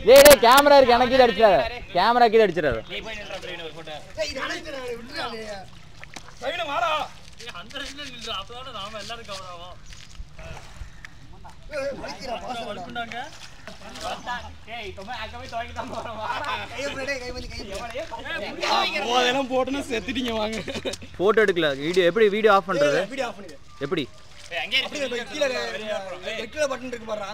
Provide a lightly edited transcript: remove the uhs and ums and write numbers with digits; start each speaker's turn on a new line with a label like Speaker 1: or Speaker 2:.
Speaker 1: டேய் கேமரா இருக்கு எனக்கு கீழ அடிச்சாரு கேமரா கீழ அடிச்சாரு
Speaker 2: நீ போய் நில்ற பிரேன் ஒரு போட்டோ
Speaker 3: டேய் இது அடிச்சறா விட்டுறானே
Speaker 2: பிரேன் வாடா ஏய் அந்த ரெண்டுல நில்ற அப்பதான் நாம எல்லாரும் கவர் ஆவோம்
Speaker 3: வலிக்குறா பாஸ்
Speaker 2: வலிக்குண்டாங்க ஏய் தொமே அக்கவே தோக்கி தான் போறோம் வாடா
Speaker 3: கை பண்ணி கை
Speaker 2: போதெல்லாம் போட்டுனா செத்துட்டீங்க வாங்க
Speaker 1: போட்டோ எடுக்கல வீடியோ எப்படி வீடியோ ஆஃப் பண்றது
Speaker 3: வீடியோ ஆஃப் பண்ணு
Speaker 1: எப்படி
Speaker 2: ஏய் அங்க
Speaker 3: அப்படியே கீழ ரெட் கலர் பட்டன் இருக்கு பாறா